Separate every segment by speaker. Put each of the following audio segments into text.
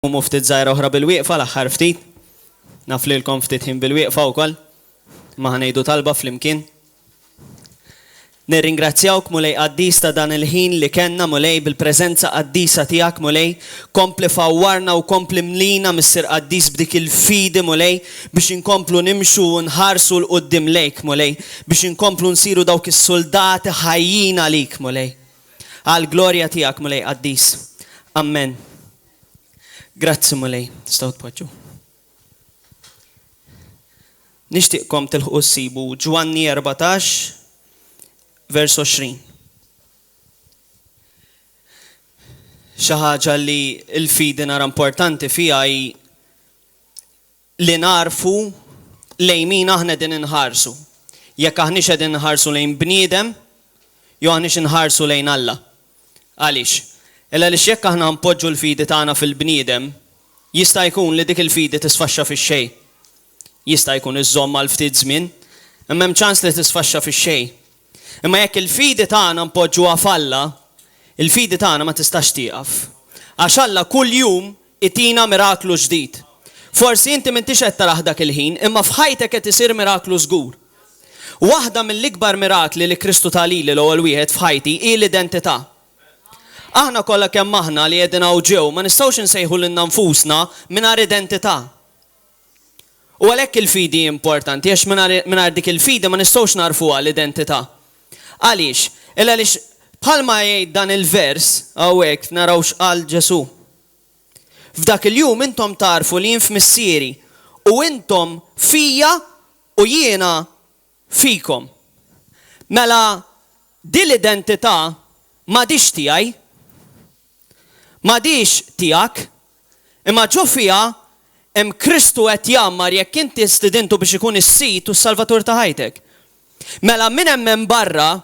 Speaker 1: U ftit żgħira oħra bil-wieqfa l-aħħar ftit. Naf lilkom ftit ħin bil-wieqfa wkoll. Ma ħanejdu talba flimkien. Nirringrazzjawk mulej qaddis ta' dan il-ħin li kenna mulej bil-preżenza qaddisa tiegħek mulej. Kompli fawwarna u kompli mlina Mister Qaddis b'dik il-fidi mulej biex inkomplu nimxu u nħarsu l-qudiem lejk mulej. Biex inkomplu nsiru dawk is-soldati ħajjin għalik mulej. Għall-glorja tiegħek mulej qaddis. Amen. Grazzi mulej, tistgħu tpoġġu. Nixtieqkom tilħu ssibu Ġwanni 14, vers 20. Xi ħaġa li l-fidi nara importanti fiha hi li narfu lejn min aħna qegħdin inħarsu. Jekk aħniex qegħdin inħarsu lejn bniedem, jew aħniex inħarsu lejn Alla. Għaliex? Illa li jekk aħna npoġġu l-fidi tagħna fil-bniedem, jista' jkun li dik il-fidi tisfaxxa fix-xejn. Jista' jkun iżomm għal ftit żmien, imma hemm ċans li tisfaxxa fix-xejn. Imma jekk il-fidi tagħna npoġġuha f'Alla, il-fidi tagħna ma tistax tieqaf. Għax Alla kull jum itina miraklu ġdid. Forsi inti m'intix qed taraħ dak il-ħin, imma f'ħajtek qed isir miraklu żgur. Waħda mill-ikbar mirakli li Kristu talili l-ewwel wieħed f'ħajti hi l-identità. Aħna kollha kemm aħna li qegħdin hawn ġew ma nistgħux insejħu lil nfusna mingħajr identità. U għalhekk il-fidi importanti għax mingħajr dik il-fidi ma nistgħux narfuha l-identità. Għaliex? Illa għaliex bħalma jgħid dan il-vers hawnhekk naraw x'qal Ġesu. F'dak il-jum intom tarfu li jien f'missieri u intom fija u jiena fikom. Mela din l-identità m'għadix tiegħi, m'għadix tiegħek, imma ġo fiha hemm Kristu qed jammar jekk inti stidintu biex ikun is-sit u s-salvatur ta' ħajtek. Mela min hemm barra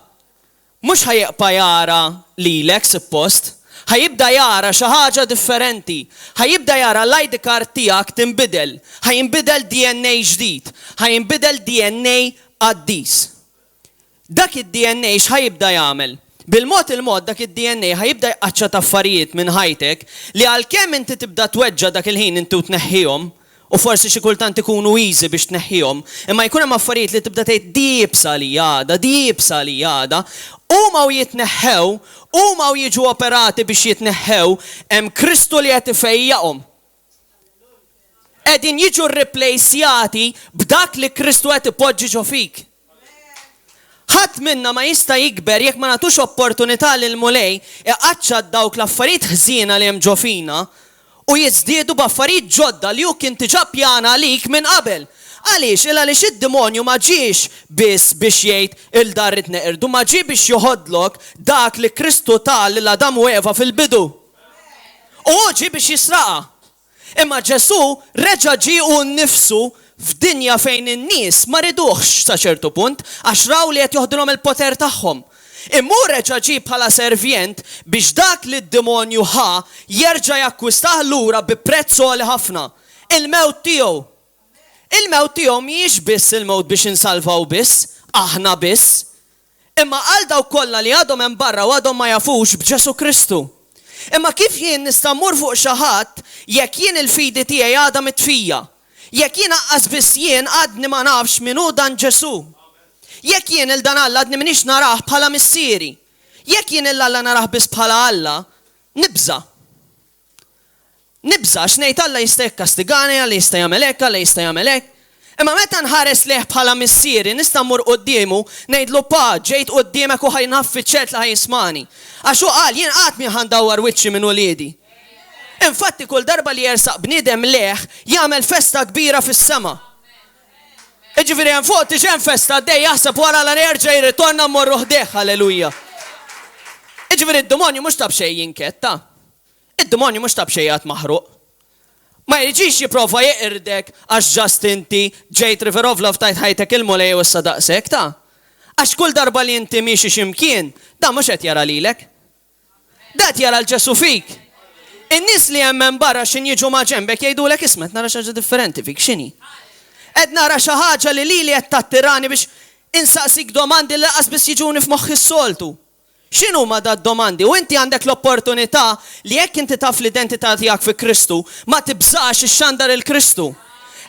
Speaker 1: mhux ħajjeqpa' jara lilek suppost, ħajibda jara xi ħaġa differenti, ħajibda jara l-ID card tiegħek tinbidel, ħajinbidel DNA ġdid, ħajinbidel DNA Qaddis. Dak id-DNA x'ħajibda jagħmel? Bil-mod il-mod dak id-DNA ħajibda jqaċċa affarijiet minn ħajtek li għalkemm inti tibda tweġġa' dak il-ħin inti tneħħihom u forsi xi kultant ikunu easy biex tneħħihom, imma jkun hemm affarijiet li tibda tgħid diebsa li għada, huma jitneħħew, huma jiġu operati biex jitneħħew, hemm Kristu li qed ifejjaqhom. Qegħdin jiġu rreplejsjati b'dak li Kristu qed ipoġġi ġo fik. Ħadd minna ma jista' jikber jekk ma nagħtux opportunità lil mulej iqaċċa dawk l-affarijiet ħżiena li hemm ġo fina u jiżdiedu b'affarijiet ġodda li hu kien diġà pjana għalik minn qabel. Għaliex? Għaliex id-demonju ma ġiex biss biex jgħid il-darrit neqirdu, ma ġie biex joħodlok dak li Kristu tal lil Adam u Eva fil-bidu. U ġie biex jisraqa. Imma Ġesu reġa' ġie u nnifsu f'dinja fejn in-nies ma riduħx sa ċertu punt għax raw li qed joħdilhom il-poter tagħhom. Imma reġa' ġie bħala servjent biex dak li d-demonju jerġa' jakkwistah lura bi prezz għoli ħafna. Il-mewt tiegħu. Il-mewt tiegħu mhijiex biss il-mewt biex insalvaw biss, aħna biss. Imma għal dawk kollha li għadhom hemm barra u għadhom ma jafux b'Ġesu Kristu. Imma kif jien nista' mmur fuq xi ħadd jekk jien il-fidi tiegħi għadha mitfija. Jekk jien aqqas biss jien għadni ma nafx min hu dan Ġesu. Jekk jien il-dan Alla għadni minix narah bħala missieri. Jekk jien il-Alla narah biss bħala Alla, nibża. Nibża x'ngħid Alla jista' jikkastigani, Alla jista' jagħmel hekk, Alla jista' jagħmel hekk. Imma meta nħares leh bħala missieri nista' mmur qudiemu ngħidlu pa ġejt quddiemek u ħajnħaffiċ li ħajismani. Għax hu qal jien qatt mi ħandawwar wiċċi minn uliedi. Infatti kull darba li jersaq bniedem leħ jagħmel festa kbira fis-sema. Jiġifieri hemm fuq tiġi hemm festa għaddej jaħseb wara la nerġa' jirritorna mmorru ħdejh, halleluja. Jiġifieri d-demonju mhux tab xejn jinketta. Id-demonju mhux tab xejn qatt maħruq. Ma jiġix jipprova jeqirdek għax ġast inti ġejt River of Love tajt ħajtek il-mulej u issa daqshekk ta'. Għax kull darba li inti miexi x'imkien, dan mhux qed jara lilek. Dat jara l-Ġesu fik. In-nies li hemm barra x'in jiġu ma' ġembek jgħidulek ismet nara xi ħaġa differenti fik x'inhi. Qed nara xi ħaġa li lili qed tattirani biex insaqsik domandi li laqas biss jiġuni f'moħħi s-soltu. X'inhu ma da domandi? U inti għandek l-opportunità li jekk inti taf l-identità tiegħek fi Kristu, ma tibżax ix-xandar il-Kristu.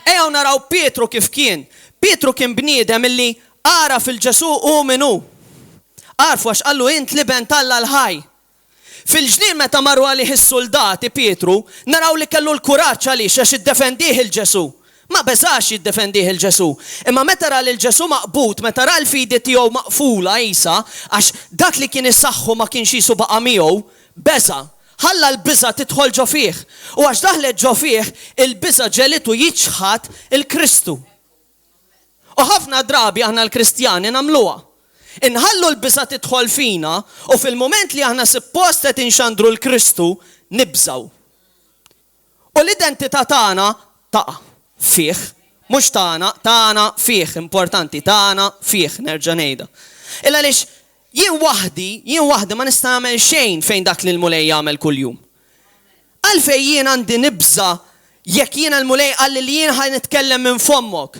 Speaker 1: Ejjew naraw Pietru kif kien. Pietru kien bniedem illi ara fil-Ġesu u minnu. Arfu għax qallu int liben talla l-ħaj. Fil-ġnien meta marru għalih is-soldati Pietru, naraw li kellu l-kuraġġ għaliex għax iddefendih il-Ġesu. Ma beżax jiddefendih il-Ġesu. Imma meta ra l-Ġesu maqbut, meta ra l-fidi tiegħu maqfula Isa, għax dak li kien isaħħu ma kienx jisu baqa' miegħu, beża. Ħalla l-biża tidħol ġo fih. U għax daħlet ġo fih, il-biża ġelitu jiċħad il-Kristu. U ħafna drabi aħna l-Kristjani nagħmluha. Inħallu l-biża tidħol fina u fil-moment li aħna suppost qed inxandru l-Kristu nibżaw. U l-identità tagħna taqa' fih, mhux tagħna fih, importanti, tagħna fih, nerġa' ngħidha. Illa għaliex jien waħdi ma nista' nagħmel xejn fejn dak li l-mulej jagħmel kuljum. Għalfejn jien għandi nibża jekk jiena l-mulej qalli li jien ħaj nitkellem minn fommok.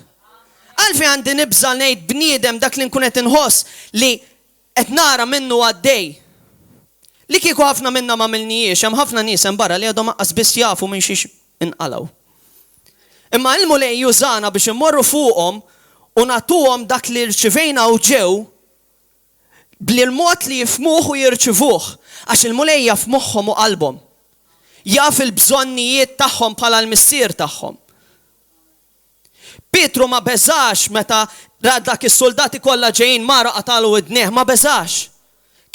Speaker 1: Għalfejn għandi nibża ngħid bniedem dak li nkun qed inħoss li qed nara minnu għaddej. Li kieku ħafna minna ma milniex, hemm ħafna nies hemm barra li għadhom aqqas biss jafu minn xiex inqalgħu. Imma il-mulej jużana biex immorru fuqhom u nagħtuhom dak li rċivejna u ġew bl-mod li jifmuh u jirċivuh, għax il-mulej jaf moħħhom u qalbhom. Jaf il-bżonnijiet tagħhom bħala l-missier tagħhom. Pietru ma beżax meta rad dak is-soldati kollha ġejjin mara qatalu widnejh, ma beżax.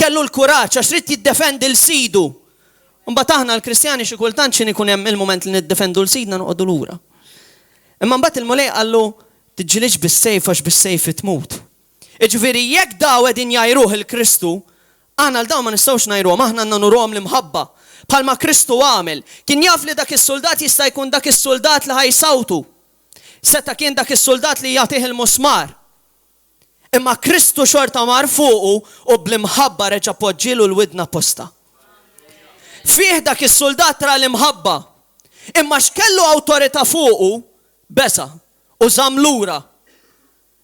Speaker 1: Kellu l-kuraġġ għax rid jiddefendi l-sidu. Mbagħad aħna l-Kristjani xi kultant x'in ikun hemm il-mument li niddefendu l-sidna noqogħdu lura. Imma mbagħad il-mulej qallu tiġġielix bis-sejf għax bis-sejf tmut. Jiġifieri jekk daw qegħdin jajruh il-Kristu, aħna l dawn ma nistgħux ngħiruhom, aħna għandna nurhom l-imħabba. Bħalma Kristu għamel, kien jaf li dak is-soldat jista' jkun dak is-soldat li ħajsawtu. Seta kien dak is-soldat li jagħtih il-musmar. Imma Kristu xorta mar fuqu u bl-imħabba reġa' poġġielu l-widna posta. Fih dak is-soldat ra l-imħabba. Imma x'kellu awtorità fuqu besa u żamlura.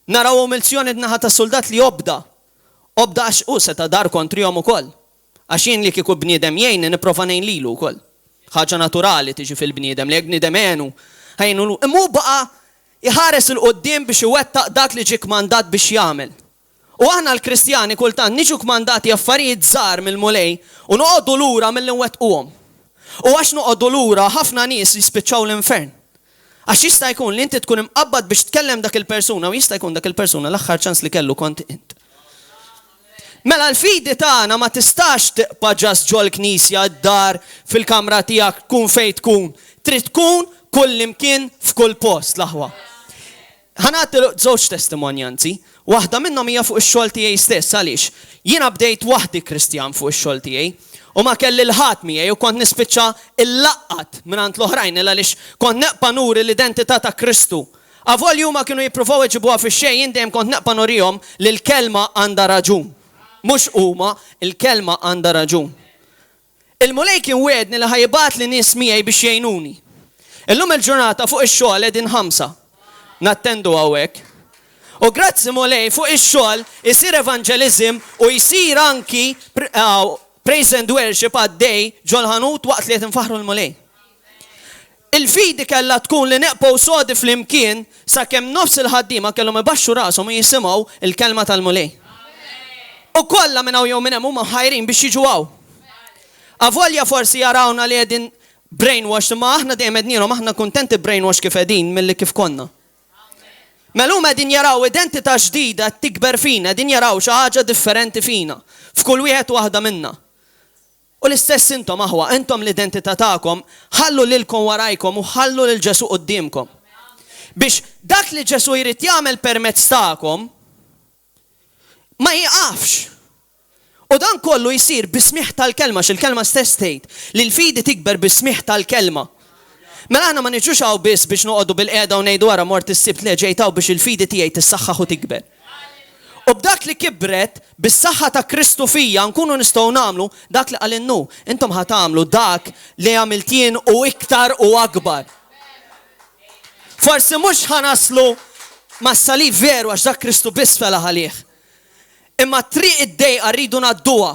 Speaker 1: Naraw umilzjoni naħa ta' soldat li obda għax u seta dar kontrihom ukoll. Għax jien li kieku bniedem jgħin nipprova ngħin lilu wkoll. Ħaġa naturali tiġi fil-bniedem li jekk bniedem għenu ħajnu imma baqa' iħares il-qoddim biex iwettaq dak li ġie kmandat biex jagħmel. U aħna l-Kristjani kultant niġu kmandati affarijiet żgħar mill-mulej u noqogħdu lura milli nwettquhom. U għax noqogħdu lura ħafna nies jispiċċaw l-infern. Għax jista' jkun li inti tkun imqabbad biex tkellem dak il-persuna u jista' jkun dak il-persuna l-aħħar ċans li kellu kont int. Mela l-fidi tagħna ma tistax tiqpa' ġas ġol knisja d-dar fil-kamra tiegħek tkun fejn tkun. Trid tkun kull imkien f'kull post l-aħwa. Ħanati żewġ testimonjanzi, waħda minnhom hija fuq ix-xogħol tiegħi stess għaliex jiena bdejt waħdi Kristjan fuq ix-xogħol tiegħi. U ma kelli l-ħat miegħi u kont nispiċċa il-laqqat mingħand l-oħrajn għaliex kont neqpa' nuri l-identità ta' Kristu. Avolju ma kienu jippruvaw iġibuha fix-xejn dejjem kont neqpa' nurihom li l-kelma għandha raġun. Mhux huma, il-kelma għandha raġun. Il-mulej kien wedni li ħajibgħat li nies miegħi biex jgħinuni. Illum il-ġurnata fuq ix-xogħol qegħdin 5. Nattendu hawnhekk. U grazzi mulej fuq ix-xogħol isir evangelizm u jsir anki praise and worship għaddej ġol-ħanut waqt li qed infaħru l-mulej. Il-fidi kellha tkun li neqgħu sodi fl-imkien sakemm nofs il-ħaddiema kellhom ibaxxu rashom u jisimgħu il-kelma tal-mulej. U kollha minn hawn jew minn hemm huma ħajrin biex jiġu hawn. Avolja forsi jarawna li qegħdin brainwash imma aħna dejjem qegħdinhom aħna kuntenti brainwash kif qegħdin milli kif konna. Mela huma qegħdin jaraw identità ġdida tikber fina, qegħdin jaraw xi ħaġa differenti fina f'kull wieħed waħda minnha. U l-istess intom aħwa, intom l-identità tagħkom ħallu lilkom warajkom u ħallu lil Ġesu qudiemkom. Biex dak li Ġesu jrid jagħmel permezz tagħkom ma jiqafx. U dan kollu jsir bismih tal-kelma, x'il-kelma stess tgħid li l-fidi tikber bismih tal-kelma. Mela aħna ma niġux hawn biss biex noqogħdu bil-qiegħda u ngħidu wara mort is-sibt li ġejtaw biex il-fidi tiegħi tissaħħaħ u tikber. U b'dak li kibret bis-saħħa ta' Kristu fija nkunu nistgħu nagħmlu dak li qalinnu. Intom ħad tagħmlu dak li għamilt jien u iktar u akbar. Forsi mhux ħanaslu mas-salib veru għax dak Kristu biss felaħ għalih. Imma triq id-dejqa rridu ngħadduha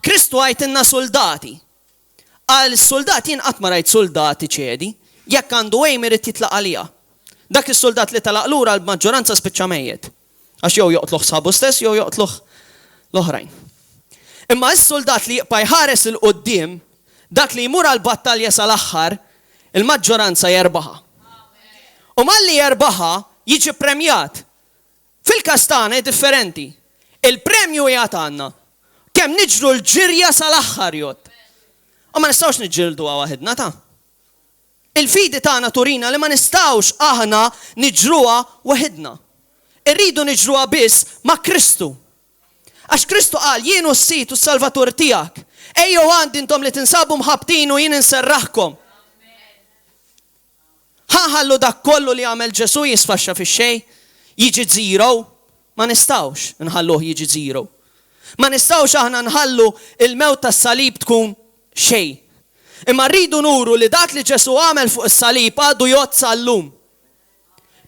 Speaker 1: Kristu għajtinna soldati. Għal soldati jinqat ma rajt soldati ċedi, jekk għandu għajm irid jitlaq għalija. Dak is-soldat li talaq lura l-maġġoranza spiċċa mejjed. Għax jew joqtluh sabu stess, jew joqtluh l-oħrajn. Imma s-soldat li jibqa' jħares il-qoddim, dak li jmur għall-battalja sal-aħħar, il-maġġoranza jerbaħa. U malli jerbaħa jiġi premjat. Fil-kastana differenti. Il-premju jgħat għanna. Kemm niġru l-ġirja sal-aħħar jgħod. U ma nistawx niġġildu waħedna ta'. Il-fidi tagħna turina li ma nistawx aħna niġruha waħedna. Irridu niġruha biss ma' Kristu. Għax Kristu qal jien hu s-sit u s-salvatur tiegħek. Ejjew għandi intom li tinsabu mħabtin u jien inserraħkom. Ħallu dak kollu li għamel Ġesu jisfaxxa fix-xejn, jiġi zero, ma nistawx nħalluh jiġi zero. Ma nistawx aħna nħallu il-mewt tas-salib tkun xejn. Imma rridu nuru li dak li Ġesu għamel fuq is-salib għadu jozza llum.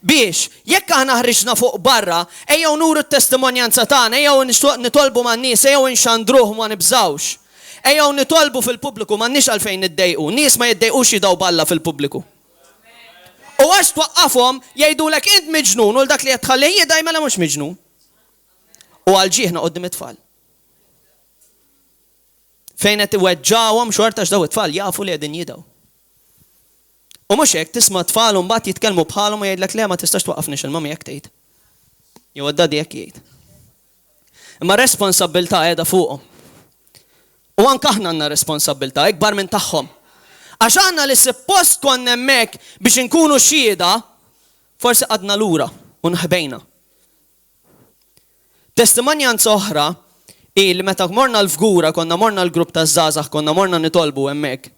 Speaker 1: Biex, jekk aħna ħriġna fuq barra, ejjew nuru t-testimonjanza tagħna, ejjew nitolbu man-nies, ejjew inxandruh ma nibżawx. Ejjew nitolbu fil-pubbliku m'għandniex għalfejn niddejqu. Nies ma jiddejqux jidgħu balla fil-pubbliku. U għax twaqqafhom jgħidulek int miġnun u l dak li qed tħallih jidaj mela mhux miġnun. U għal ġieħna qudiem it-tfal. Fejn qed iweġġawhom xorta x'daw it-tfal jafu li qegħdin jidgħu. U mhux hekk tisma' tfal u mbagħad jitkellmu bħalhom u jgħidlek le ma tistax twaqqafniex il-mami jekk tgħid. Jew id-daddy jekk jgħid. Imma responsabbiltà qiegħda fuqhom. U anke aħna għandna responsabbiltà ikbar minn tagħhom. Għax għandna li suppost konna hemmhekk biex inkunu xhieda, forsi qadna lura u nħbejna. Testimonjanza oħra li meta morna l-fgura, konna morna l-grupp taż-żgħażagħ, konna morna nitolbu hemmhekk.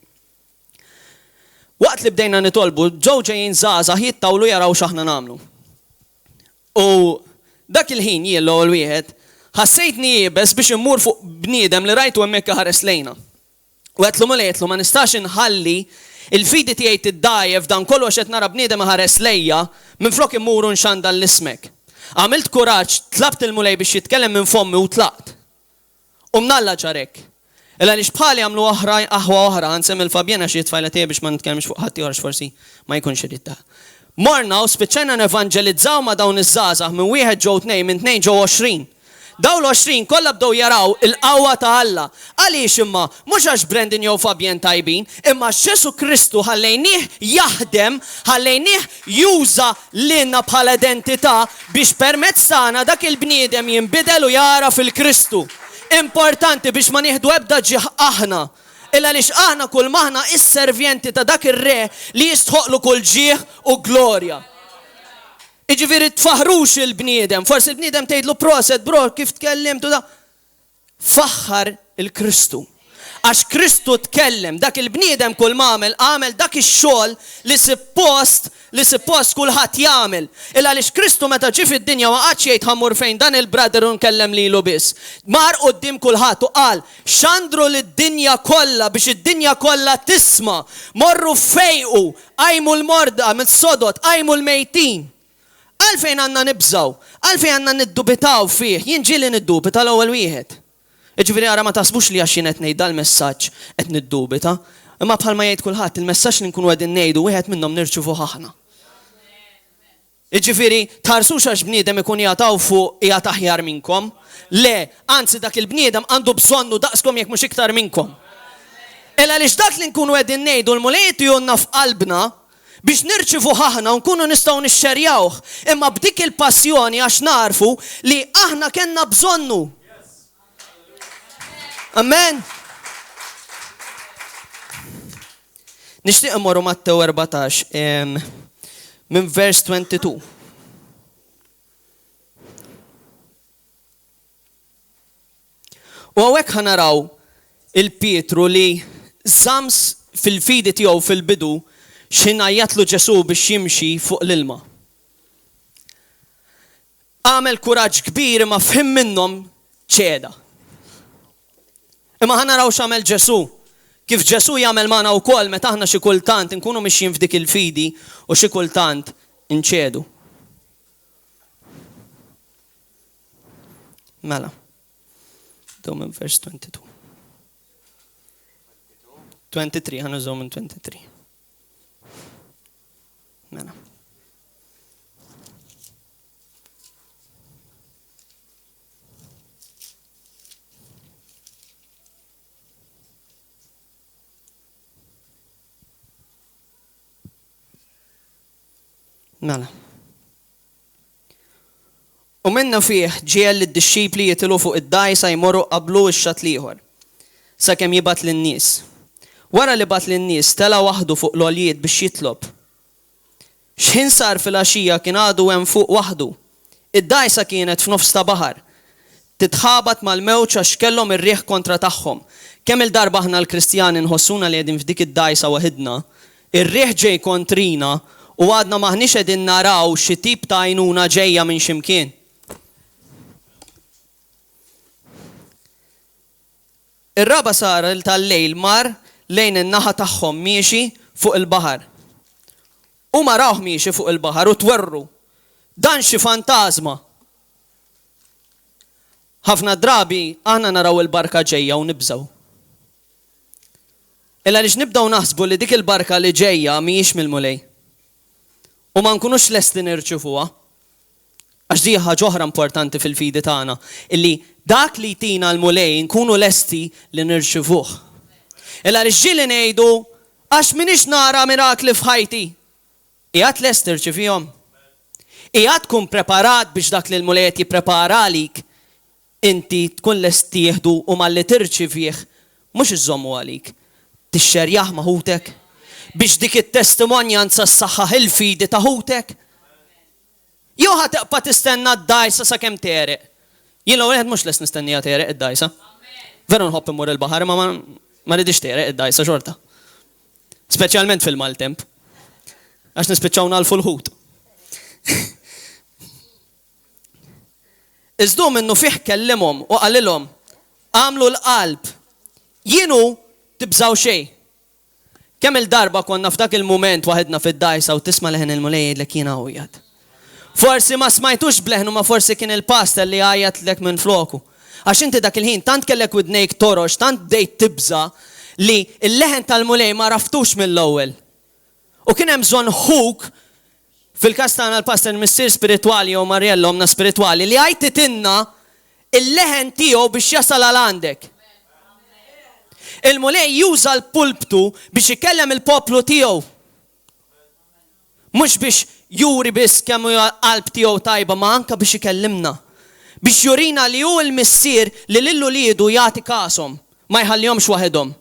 Speaker 1: Waqt li bdejna nitolbu, ġew ġejjin żgħażagħ jittawlu jaraw x'aħna nagħmlu. U dak il-ħin jien l-ewwel wieħed ħassejtni jiebes biex immur fuq bniedem li rajtu hemmhekk ħares lejna. U għetlu ma nistax inħalli il-fidi tiegħi tiddajjef dan kollu għax qed nara bniedem ħares lejja minflok immuru nxanda l-ismek. Għamilt kuraġġ, tlabt il-mulej biex jitkellem minn fommi u tlaqt. U mnalla ġarek. Illa li bħali għamlu aħwa oħra, nsem il-Fabjena xi tfajla tiegħi biex ma nitkellmx fuq ħadd ieħor forsi ma jkunx irid. Morna u spiċċajna nevanġelizzaw ma dawn iż-żgħażagħ minn wieħed ġew tnejn, minn tnejn ġew 20. Daw l-20 kollha bdew jaraw il-qawwa ta' Alla. Għaliex imma mhux għax Brendan jew Fabien tajbin, imma Ġesu Kristu ħallejnieh jaħdem, ħallejnieh juża lilna bħala identità biex permezz tagħna dak il-bniedem jinbidel u jara fil-Kristu. Importanti biex ma nieħdu ebda ġieħ aħna. Illa lix aħna kull maħna is-servjenti ta' dak ir-re li jistħoqlu kull ġieħ u glorja. Iġifieri tfaħrux il-bniedem, forsi il-bniedem tgħidlu proset bro kif tkellimtu da. Faħħar il-Kristu. Għax Kristu tkellem, dak il-bniedem kull għamel dak ix-xogħol li suppost kulħadd jagħmel. Illa għaliex Kristu meta ġie fid-dinja ma qadx jgħid ħammur fejn dan il-brother u nkellem lilu biss. Mar quddiem kulħadd u qal xandru lid-dinja kollha biex id-dinja kollha tisma'. Morru fejqu, qajmu l-morda mis-sodod, qajmu l-mejtin. Għalfejn għandna nibżaw, għalfejn għandna niddubitaw fih, jien ġieli niddubita l-ewwel wieħed. Iġifieri ara ma taħsbux li għax jien qed ngħid dal-messaġġ qed niddubita, imma bħalma jgħid kulħadd il-messaġġ li nkunu qegħdin ngħidu wieħed minnhom nirċievu aħna. Iġifieri tħarsux għax bniedem ikun jagħtaw fuq qiegħed aħjar minnkom, le, anzi dak il-bniedem għandu bżonnu daqskom jekk mhux iktar minnkom. Illa għaliex dak li nkunu qegħdin ngħidu l-mulejt jonna f'qalbna biex nirċivu aħna u nkunu nistgħu nixxerjawh, imma b'dik il-passjoni għax narfu li aħna kellna bżonnu. Amen. Nixtieq immorru Mattew 14 minn vers 22. U hawnhekk ħanaraw il-Pietru li żams fil-fidi tiegħu fil-bidu x'ingħajjatlu Ġesu biex jimxi fuq l-ilma. Għamel kuraġġ kbir imma fhem minnhom ċeda. Imma ħanaraw x'għamel Ġesu. Kif Ġesu jagħmel magħna wkoll meta aħna xi kultant inkunu mixjin f'dik il-fidi u xi kultant inċedu. Mela. Minn vers 22. 23, ħanużaw minn 23. Mela. Mela. U minna fih ġiel id-disċipli jitilu fuq id-dajsa jmorru qablu x-xat liħor. Sakemm jibat lin-nies. Wara li bat lin-nies tela waħdu fuq l-għoljiet biex jitlob. X'ħin sar fil-għaxija kien għadu hemm fuq waħdu. Id-dajsa kienet f'nofs ta' baħar. Titħabat mal-mewġ għax kellhom ir-riħ kontra tagħhom. Kemm il-darba aħna l-Kristjani nħossuna li qegħdin f'dik id-dajsa waħedna, ir-riħ ġej kontrina u għadna maħniex qegħdin naraw xi tip ta' għajnuna ġejja minn x'imkien. Ir-raba sar tal-lejl mar lejn in-naħa tagħhom miexi fuq il-baħar. U marawh miexi fuq il-baħar u twerru. Dan xi fantażma. Ħafna drabi aħna naraw il-barka ġejja u nibżgħu. Illa għaliex nibdew naħsbu li dik il-barka li ġejja mhijiex mill-mulej. U ma nkunux lesti nirċifuha. Għax di ħaġa oħra importanti fil-fidi tagħna, illi dak li tina l-mulej nkunu lesti li nirċivuh. Illa għaliex ġieli ngħidu għax minix nara mirakli f'ħajti. Qiegħed lest tirċivihom. Qiegħed tkun preparat biex dak li l-mulej qed jipprepara għalik inti tkun lest tieħdu u malli tirċivih mhux iżommu għalik. Tixxerjaħ ma' ħutek biex dik it-testimonjanza s-saħħaħ il-fidi ta' ħutek. Jew ħatibqa' tistenna d-dajsa sakemm tereq. Jien l-ewwel mhux lest nistennija tereq id-dajsa. Veru nħobb imur il-baħar ma ridix tereq id-dajsa xorta. Speċjalment fil-maltemp. Għax nispiċċaw nagħlfu l-ħut. Iżdu minnu fih kellimhom u qalilhom għamlu l-qalb. Jienu tibżaw xejn. Kemm il-darba konna f'dak il-mument waħedna fid-dajsa u tisma' leħen il-mulej jgħidlek jiena għujjad. Forsi ma smajtux bleħnu ma forsi kien il-pastor li għajat lek minn floku. Għax inti dak il-ħin tant kellek widnejk torox, tant bdejt tibża li il-leħen tal-mulej ma raftux mill-ewwel. U kien hemm bżonn ħuk fil-każ tagħna l-pastor missier spiritwali jew Marjello omna spiritwali li għajtitinna il-leħen tiegħu biex jasal għal għandek. Il-mulej juża l-pulptu biex ikellem il-poplu tiegħu. Mhux biex juri biss kemm qalb tiegħu tajba ma anke biex ikellimna. Biex jurina li hu l-missier li lillu liedu jagħti kasom, ma jħallihomx waħedhom.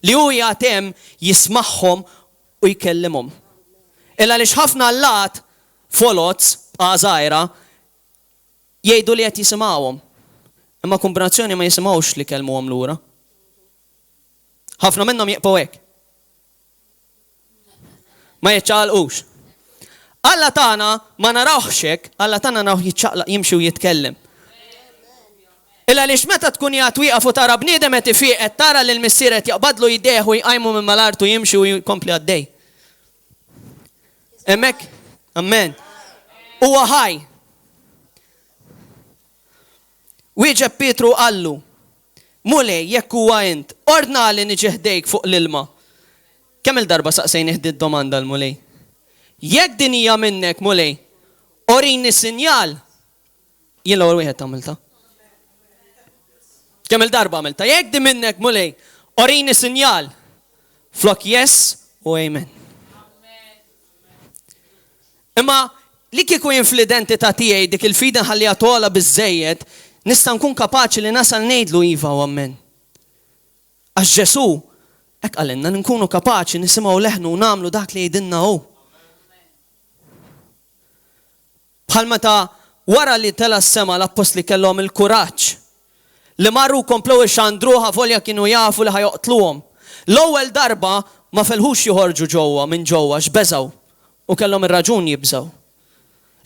Speaker 1: Li hu jagħtem jismagħhom u jkellimhom. Illa għaliex ħafna allat folots għażajra jgħidu li qed jisimgħuhom. Imma kombinazzjoni ma jisimgħux li kellmuhom lura. Ħafna minnhom jaqbgħu hekk. Ma jiċċaqalqux. Alla tagħna ma narawhx hekk, Alla tagħna naraw jiċċaqlaq jimxi u jitkellem. Illa għaliex meta tkun qiegħed wieqaf u tara bniedem qed ifieq qed tara li l-missier qed jaqbadlu jdejh u jqajmu minn mal-art u jimxi u jkompli għaddej. Hemmhekk, amen. Huwa ħaj. Wieġeb Pietru qallu, mulej jekk huwa int, ordna li niġi ħdejk fuq l-ilma. Kemm il-darba saqsejn iħdi d-domanda l-mulej? Jekk din hija minnek mulej, orini sinjal. Jien l-ewwel wieħed għamilta. Kemm il-darba għamilta? Jekk din minnek mulej, orini sinjal. Flok yes u amen. Imma li kieku jien fl-identità tiegħi dik il-fida ħallija tola biżejjed, nista' nkun kapaċi li nasal ngħidlu iva u amen. Għax Ġesu hekk għalinna nkunu kapaċi nisimgħu leħnu u nagħmlu dak li jgħidilna hu. Bħal meta wara li tela s-sema l-apostli kellhom il-kuraġġ li marru komplew ixxandruha volja kienu jafu li ħajoqtluhom. L-ewwel darba ma felħux joħorġu ġewwa minn ġewwa x'beżgħu u kellhom ir-raġun jibżgħu.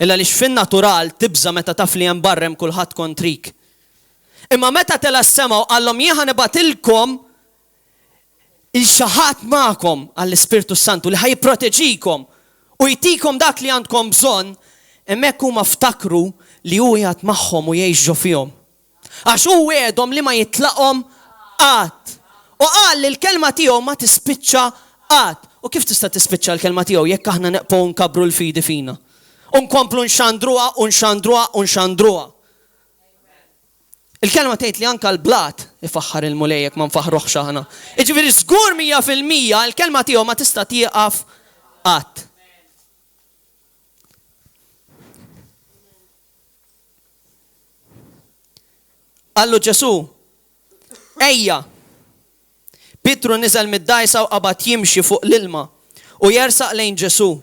Speaker 1: Illa li fin-natural tibża meta taf li hemm barra hemm kulħadd kontrik. Imma meta tela s-sema u qallhom jien nibatilkom il-xaħat magħkom għall-Ispirtu Santu li ħajproteġikom u jtikom dak li għandkom bżonn. Hemmhekk huma ftakru li hu qiegħed magħhom u jgħixu fihom. Għax hu għedhom li ma jitlaqhom qatt. U qal li l-kelma tiegħu ma tispiċċa qatt. U kif tista' tispiċċa l-kelma tiegħu jekk aħna neqgħu nkabru l-fidi fina? U nkomplu nxandruha u nxandruha u nxandruha. Il-kelma tgħid li anke l-blat ifaħħar il-mulej jekk ma nfaħħruhx aħna. Jiġifieri żgur 100% il-kelma tiegħu ma tista' tieqaf qatt. Qallu Ġesu, ejja. Pietru niżel mid-dajsa u qabad jimxi fuq l-ilma u jersaq lejn Ġesu.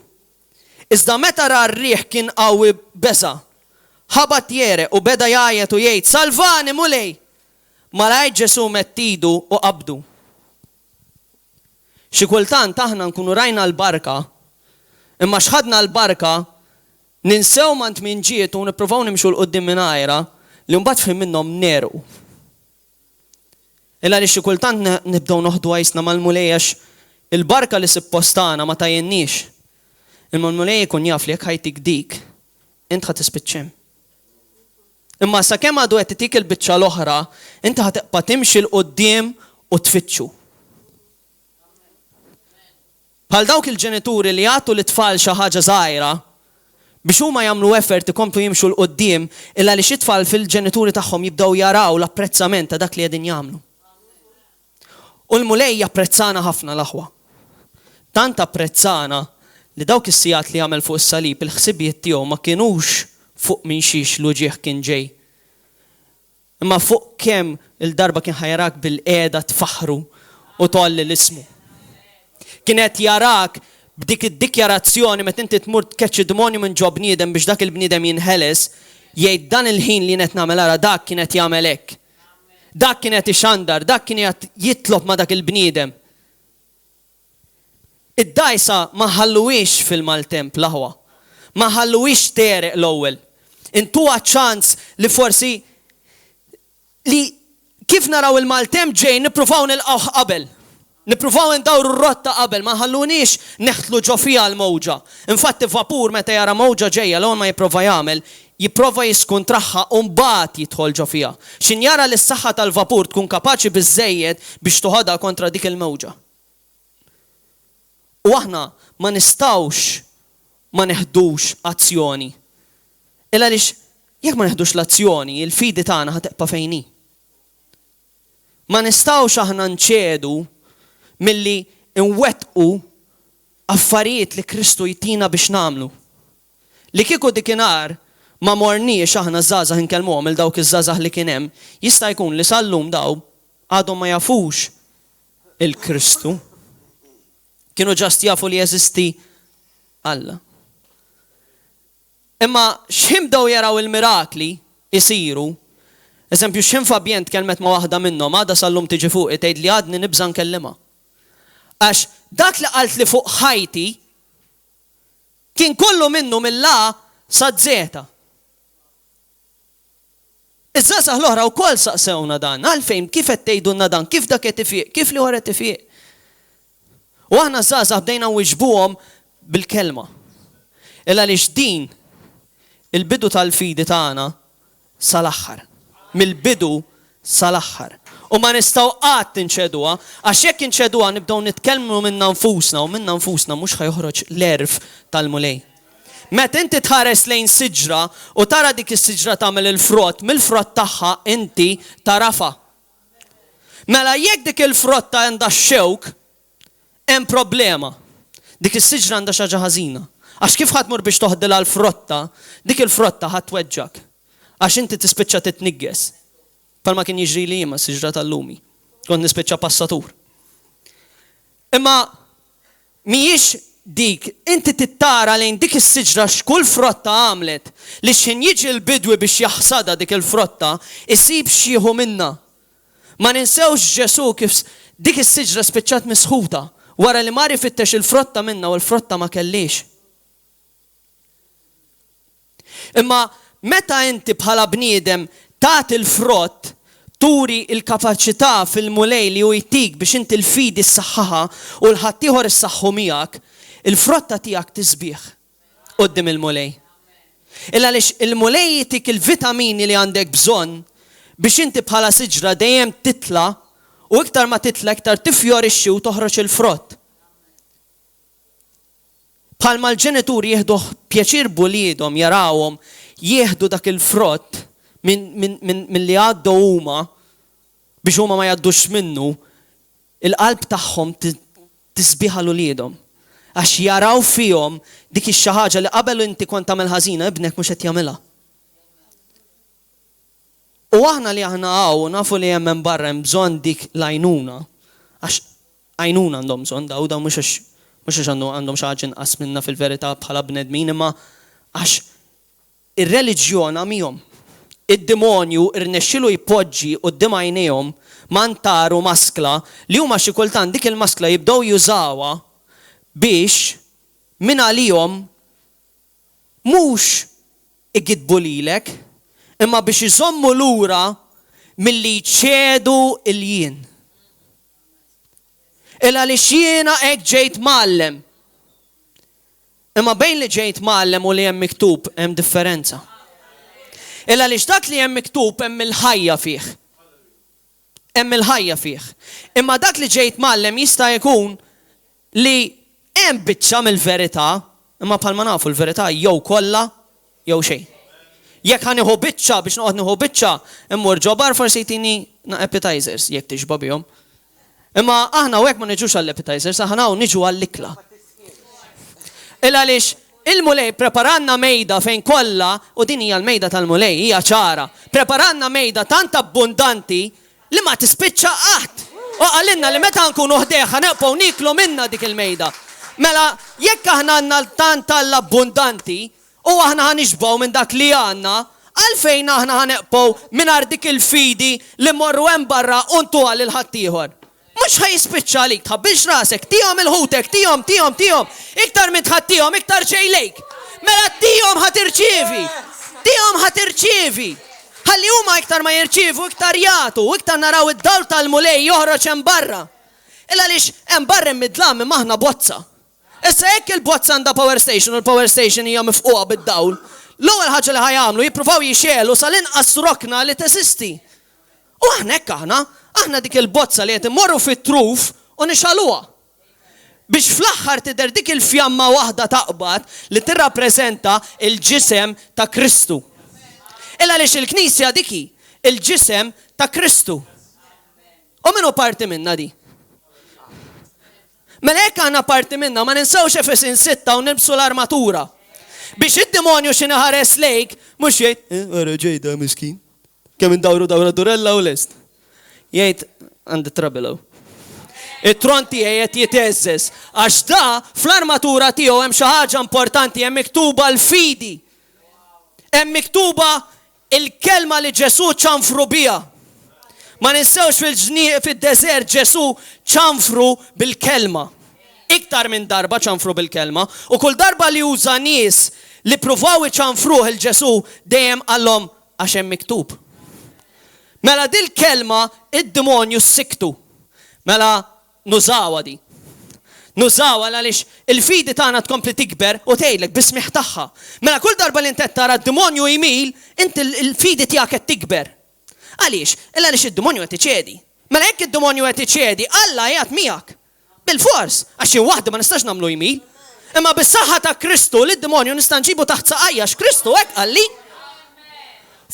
Speaker 1: Iżda meta ra r-riħ kien qawwi besa, ħabat jereq u beda jgħajjet u jgħid salvani mulej. Malajr Ġesu mettidu u qabdu. Xi kultant aħna nkunu rajna l-barka, imma x'ħadna l-barka ninsew mant min ġiet u nippruvaw nimxu l-qudiem mingħajrha li mbagħad fim minnhom nerqu. Illa li xi kultant nibdew noħdu għajsna mal-mulej għax il-barka li sippostana ma tajjenniex. Imma l-mulej ikun jaf li jekk ħajtik dik, int ħad tispiċċem. Imma sakemm għadu qed titik il-biċċa l-oħra, int ħad tibqa' timxi l-qudiem u tfittxu. Bħal dawk il-ġenituri li jagħtu l-tfal xi ħaġa żgħira biex huma jagħmlu effort ikomplu jimxu l-qudiem illa li xi tfal fil-ġenituri tagħhom jibdew jaraw l-apprezzament ta' dak li qegħdin jagħmlu. U l-mulej japprezzana ħafna l-aħwa. Tant apprezzana li dawk is-sigħat li jagħmel fuq is-salib il-ħsibijiet tiegħu ma kinux fuq min xiex l ġieħ kien ġej. Imma fuq kemm il-darba kien ħajarak bil-qiegħda tfaħru u tolli l-ismu. Kienet jarak b'dik id-dikjarazzjoni meta inti tmur tkeċċi demonju minn ġo bniedem biex dak il-bniedem jinħeles, jgħid dan il-ħin li qed nagħmel ara dak kienet jagħmel hekk. Dak kienet ixandar, dak kien jitlob ma' dak il-bniedem. Id-dajsa ma ħalluwix fil-maltemp l-aħwa. Ma ħalluwix tereq l-ewwel. Intuha ċans li forsi li kif naraw il-maltemp ġej nippruvaw nilqgħu qabel. Nippruvaw ndawru r-rotta qabel, ma ħallunix neħtlu ġo fiha l-mowġa. Infatti vapur meta jara mowġa ġejja l ma jipprova jagħmel, jipprova jiskuntraħħa u mbagħad jidħol ġo fiha. X'in jara li s-saħħa tal-vapur tkun kapaċi biżżejjed biex toħodha kontra dik il-mowġa. U aħna ma nistawx ma neħdux azzjoni. Illa lix jekk ma neħdux l-azzjoni, il-fidi tagħna ħatibqa' fejni. Ma nistawx aħna nċedu milli nwettqu affarijiet li Kristu jtina biex nagħmlu. Li kieku dikinhar ma morniex aħna żgħażagħ inkellmuhom il dawk iż-żgħażagħ li kien hemm, jista' jkun li sal-lum daw għadhom ma jafux il-Kristu. Kienu ġast jafu li jeżisti Alla. Imma x'imdew jaraw il-mirakli isiru, eżempju x'im Fabjent kelmet ma' waħda minnhom għadha sal-lum tiġi fuqi tgħid li għadni nibża nkellima. Għax dak li qalt li fuq ħajti kien kollu minnu mill-la sa żeta. Iż-żgħażagħ l-oħra wkoll saqsewna dan, għalfejn kif qed tgħidulna dan, kif dak qed ifieq, kif li wara qed ifieq. U aħna żgħażagħ bdejna nwiġbuhom bil-kelma. Illa li din il-bidu tal-fidi tagħna sal-aħħar. Mill-bidu sal-aħħar. U ma nistgħu qatt inċeduha, għax jekk inċeduha nibdew nitkellmu minna nfusna u minna nfusna mhux ħajħroġ l-erf tal-mulej. Meta inti tħares lejn siġra u tara dik is-siġra tagħmel il-frott, mill-frott tagħha inti tarafha. Mela jekk dik il-frotta għandha xewk, hemm problema. Dik is-siġra għandha xi ħaġa ħażina. Għax kif ħadd mur biex toħdilha l-frotta, dik il-frotta ħadd tweġġak. Għax inti tispiċċa titnigges. Palma kien jiġri li ma siġra tal-lumi. Kont nispiċċa passatur. Imma mhijiex dik, inti tittara lejn dik is-siġra x'kull frotta għamlet li x'in jiġi l-bidwi biex jaħsada dik il-frotta, isib xieħu minna. Ma ninsewx Ġesu kif dik is-siġra spiċċat misħuta wara li ma rifittex il-frotta minna u l-frotta ma kellix. Imma meta inti bħala bniedem tagħti il-frott, turi il-kapaċità fil-mulej li hu jtik biex inti l-fidi s-saħħaha u l-ħaddieħor is-saħħu miegħek, il-frotta tiegħek tisbieħ quddiem il-mulej. Illa għaliex il-mulej jtik il-vitamini li għandek bżonn biex inti bħala siġra dejjem titla u iktar ma titla iktar tifjorixxi u toħroġ il-frott. Bħalma l-ġenituri jieħdu pjaċir b'uliedhom jarawhom jieħdu dak il-frott minn li għaddu huma biex huma ma jgħaddux minnu, il-qalb tagħhom tisbiħa l-uliedhom. Għax jaraw fihom dik xi ħaġa li qabel inti kont tagħmel ħażina ibnek mhux qed jagħmilha. U aħna li aħna nafu li hemm barra hemm bżonn dik l-għajnuna. Għax għajnuna għandhom bżonn daw mhux għax għandhom xi ħaġa inqas minna fil-verità bħala bnedmin, imma għax ir-reliġjon għamihom. Id-demonju irnexxielu jpoġġi quddiem għajnejhom mantaru maskla li huma xi kultant dik il-maskla jibdew jużawha biex min għalihom mhux igidbu lilek imma biex iżommu lura milli jċedu il-jien. Illa li jiena hekk ġejt mgħallem. Imma bejn li ġejt mgħallem u li hemm miktub hemm differenza. Illa li dak li hemm miktub hemm il-ħajja fih. Hemm il-ħajja fih. Imma dak li ġejt mgħallem jista' jkun li hemm biċċa mill-verità, imma bħalma nafu l-verità jew kollha jew xejn. Jekk ħanieħu biċċa biex noqgħod nieħu biċċa, immur ġobar forsi jtini appetizers jekk tixba bihom. Imma aħna hekk ma niġux għall-appetizers, aħna niġu għall-ikla. Illa għaliex il-mulej preparanna mejda fejn kollha u din hija l-mejda tal-mulej hija ċara. Preparanna mejda tant abbundanti li ma tispiċċa qatt. U għalinna li meta nkunu ħdeħ neqgħu niklu minna dik il-mejda. Mela jekk aħna għandna tant tal-abbundanti u aħna ħanixbaw minn dak li għandna, għalfejn aħna ħaneqgħu mingħajr dik il-fidi li mmorru hemm barra u ntuha lil ħaddieħor. Mhux ħajispiċċa għalik, tħabbilx rasek, tihom il-ħutek, tihom. Iktar minn tħaddihom, iktar ġejlejk. Mela tihom ħatirċievi. Ħalli huma iktar ma jirċievu, iktar jagħtu, iktar naraw id-dawl tal-mulej joħroġ hemm barra. Illa għaliex hemm barra midlam imma aħna bozza. Issa hekk il-bozza għandha power station u l-power station hija mifquha bid-dawl. L-ewwel ħaġa li ħajamlu jippruvaw jixelu sal-inqas rokna li teżisti. U aħna hekk aħna dik il-bozza li qed immorru fit-truf u nixaluha. Biex fl-aħħar tidher dik il-fjamma waħda taqbad li tirrappreżenta il-ġisem ta' Kristu. Illa għaliex il-Knisja diki il-ġisem ta' Kristu. U minnu parti minna di. Mela hekk għandna parti minna ma ninsawx Efesin 6 u nilbsu l-armatura. Biex id-demonju xi ħares lejk mhux jgħid, ara ġejda miskin. Kemm indawru dawra durella u lest. Jgħid għandi trabilaw. It-tron tiegħi qed jiteżżes għax da fl-armatura tiegħu hemm xi ħaġa importanti, hemm miktuba l-fidi. Hemm miktuba il-kelma li Ġesu ċanfru biha. Ma ninsewx fil-deżert Ġesu ċanfru bil-kelma. Iktar minn darba ċanfru bil-kelma u kull darba li uża nies li pruvaw iċanfruh il-Ġesu dejjem għallhom għax hemm miktub. Mela dil kelma id-demonju s-siktu. Mela nużawa di. Nużawa għaliex il-fidi tagħna tkompli tikber u tgħidlek bismiħ tagħha. Mela kull darba li inti tara d-demonju jmil, inti il-fidi tiegħek qed tikber. Għaliex? Illa għaliex id-demonju qed iċedi. Mela hekk id-demonju qed iċedi, Alla jgħat miegħek. Bil-fors, għax xi waħda ma nistax nagħmlu jmil. Imma bis-saħħa ta' Kristu li d-demonju nista' nġibu taħt saqajja x'Kristu hekk qalli.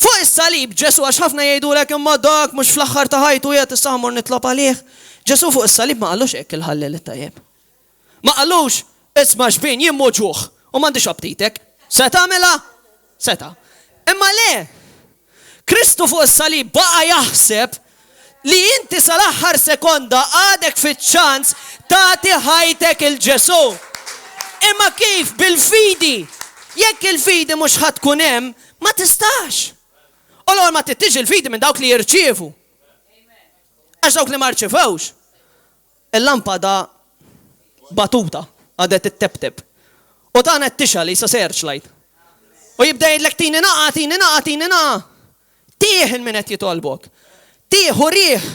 Speaker 1: Fuq is-salib Ġesu għax ħafna jgħidulek imma dak mhux fl-aħħar ta' ħajtu qiegħed issa ħmur nitlob għalih. Ġesu fuq is-salib ma qallux hekk il-ħallel it-tajjeb. Ma qallux isma' xbin jien moġuħ u m'għandix aptitek. Se tagħmilha? Seta. Imma le. Kristu fuq is-salib baqa' jaħseb li inti sal-aħħar sekonda għadek fiċ-ċans tagħti ħajtek il-Ġesu. Imma kif bil-fidi? Jekk il-fidi mhux ħadd tkun hemm, ma tistax. U l-għol ma tittiġi il-fidi minn dawk li jirċievu. Għax dawk li ma rċevewx. Il-lampada batuta għadet it-tebteb. U tagħna t-tixal jisa searchlight. U jibda jgħidlek tini naqa. Tieħ il-min qed jitolbok. Tieħ u rieħ.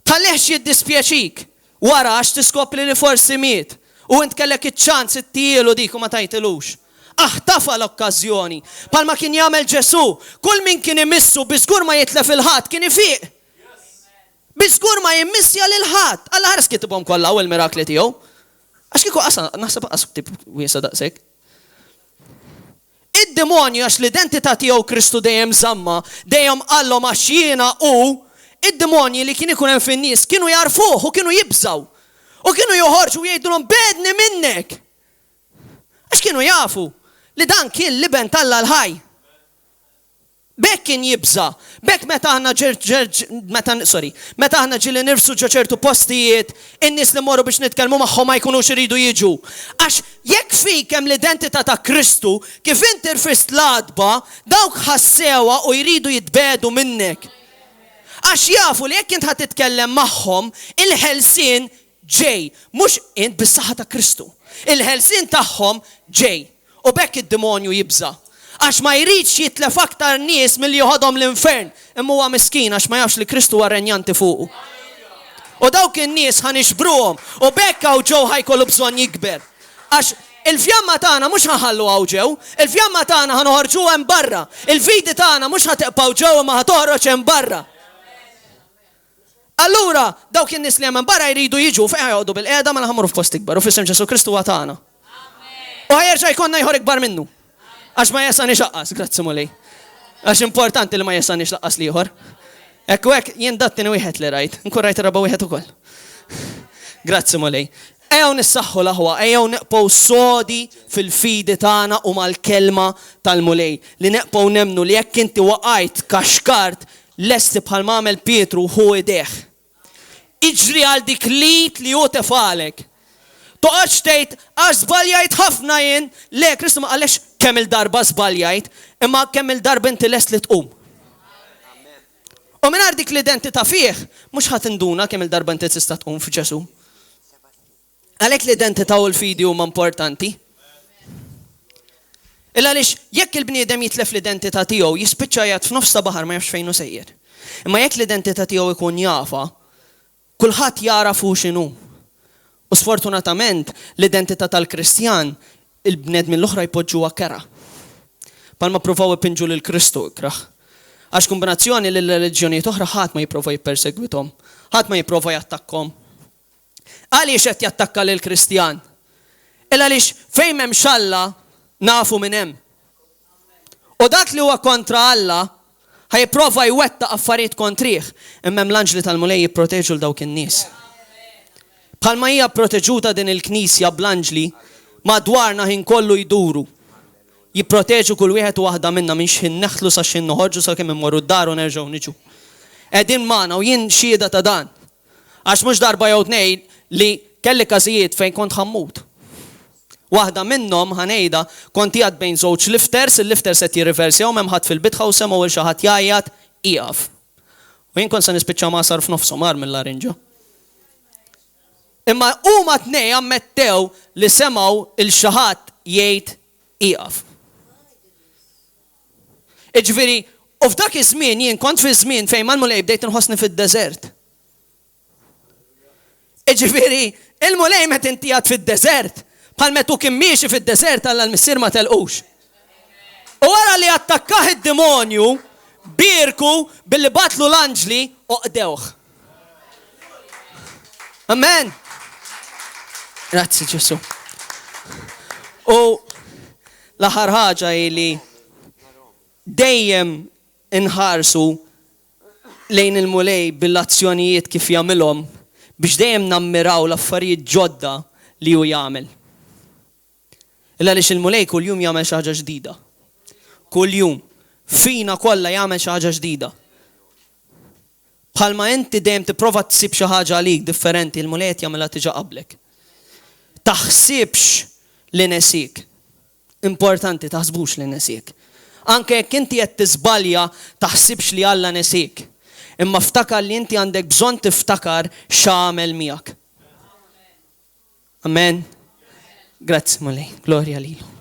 Speaker 1: Tal-leħx jiddispjaċik. Wara għax tiskopli li forsi miet. U int kellek iċ-ċans ittielu dik u ma tajtilux. Aħtafa l-okkażjoni. Palma kien jagħmel Ġesu, kull min kien imissu biżgur ma jitlef il-ħadd kien ifiq. Biżgur ma jimmissja lil ħadd. Alla ħares kitibhom kollha u l-mirakli tiegħu. Għax kieku naħseb tip wiesa daqshekk. Id-demonju għax l-identità tiegħu Kristu dejjem żamma, dejjem qallhom għax jiena u id-demonji li kien ikun hemm fin-nies kienu jarfuh u kienu jibżaw. U kienu joħorġu u jgħidulhom bedni minnek. Għax kienu jafu li dan kien liben Alla l-ħaj. Bekk kien jibża. Bekk meta aħna ġili nirfsu ċertu postijiet, in-nies li morru biex nitkellmu magħhom ma jkunux iridu jiġu. Għax jekk fik hemm l-identità ta' Kristu, kif inti rfist l-adba, dawk ħassewa u jridu jitbedu minnek. Għax jafu li jekk int ħad titkellem magħhom, il-ħelsien ġej, mhux int bis-saħħa ta' Kristu. Il-ħelsien tagħhom ġej. U bekk id-demonju jibża. Għax ma jridx jitlef aktar nies milli joħodhom l-infern, imma huwa miskin għax ma jafx li Kristu huwa renjanti fuqu. U dawk in-nies ħanixbruhom u bekk hawn ġew ħajkollu bżonn jikber. Għax il-fjamma tagħna mhux ħaħallu hawn ġew, il-fjamma tagħna ħanoħorġu hemm barra, il-vidi tagħna mhux ħateqpaw ġew imma ħatoħroġ hemm barra. Allura dawk in-nies li hemm barra jridu jiġu fejn ħajqogħdu bil-qiegħda mela ħamru f'post ikbar u f'isem Ġesu Kristu huwa tagħna. U ħajerġa' jkollna jħor ikbar minnu. Għax ma jesanix laqqas, grazzi mulej. Għax importanti li ma jesanix laqqas liħor. Ekku hekk jien dattini wieħed li rajt, nkun rajt raba wieħed ukoll. Grazzi mulej. Ejjew nissaħħu l-aħwa, ejjew neqgħu sodi fil-fidi tagħna u mal-kelma tal-mulej. Li neqgħu nemnu li jekk inti waqajt kaxkart lesti bħal m'għamel Pietru hu ideħ. Iġri għal dik li hu tefalek. Toqgħodx tgħid għax żbaljajt ħafna jien, le Kristu ma qallex kemm il-darba żbaljajt, imma kemm il-darba inti lest li tqum. U mingħajr dik l-identità fih, mhux ħadd induna kemm il-darba inti tista' tqum f'Ġesu. Għalhekk l-identità u l-fidi huma importanti. Illa għaliex jekk il-bniedem jitlef l-identità tiegħu jispiċċa jgħid f'nofs ta' baħar ma jafx fejn hu sejjer. Imma jekk l-identità tiegħu jkun jafa, kulħadd jara fu x'inhu. U sfortunatament l-identità tal-Kristjan il-bnedmin l-oħra jpoġġuha kera. Palma provaw ipinġu lil Kristu ikraħ. Għax kombinazzjoni l-reliġjonijiet oħra ħadd ma jipprova jippersegwithom, ħadd ma jipprova jattakkhom. Għaliex qed jattakka lil Kristjan? Illa għaliex fejn m'hemmx Alla nafu minn hemm. U dak li huwa kontra Alla ħajprova jwettaq affarijiet kontrih, imma hemm l-anġli tal-mulej jipproteġu l dawk in-nies. Bħalma hija proteġuta din il-Knisja bl-anġli madwarna ħin kollu jduru. Jipproteġu kull wieħed u waħda minna minn x'in neħtlu sa x'in noħorġu sakemm immorru d-dar u nerġgħu niġu. Qegħdin magħna u jien xhieda ta' dan. Għax mhux darba jew tnejn li kelli każijiet fejn kont ħammut. Waħda minnhom ħanejda kont qiegħed bejn żewġ lifters, il-lifters qed jirriversjaw hemm ħadd fil-bitħa u semgħu il xi ħadd jgħajjad qiegħed. U jien kont se nispiċċa ma sar f'nofshom mar mill-larinġa. Imma huma tnej ammettew li semgħu il-xi ħadd jgħid qiegħed. Iġifieri, u f'dak iż-żmien jien kont fi żmien fejn mal-mulej bdejt inħossni fid-deżert. Iġifieri, il-mulej meta inti qiegħed fid-deżert, bħal metu kien miexi fid-deżert Alla l-missier ma telqux. U wara li attakkah id-demonju, birku billi batlu l-anġli u qdewh. Amen. Grazzi Ġesu. U l-aħħar ħaġa li dejjem inħarsu lejn il-mulej bil-azzjonijiet kif jagħmilhom biex dejjem nammiraw l-affarijiet ġodda li hu jagħmel. Illa għaliex il-mulej kuljum jagħmel xi ħaġa ġdida. Kuljum fina kollha jagħmel xi ħaġa ġdida. Bħalma inti dejjem tipprova tsib xi ħaġa għalik differenti, il-mulej qed jagħmilha diġà qablek. Taħsibx li nesik. Importanti taħsbux li nesik. Anke jekk inti qed tiżbalja taħsibx li Alla nesik. Imma ftakar li inti għandek bżonn tiftakar x'għamel miegħek. Amen. Grazzi mulej. Glorja lilu.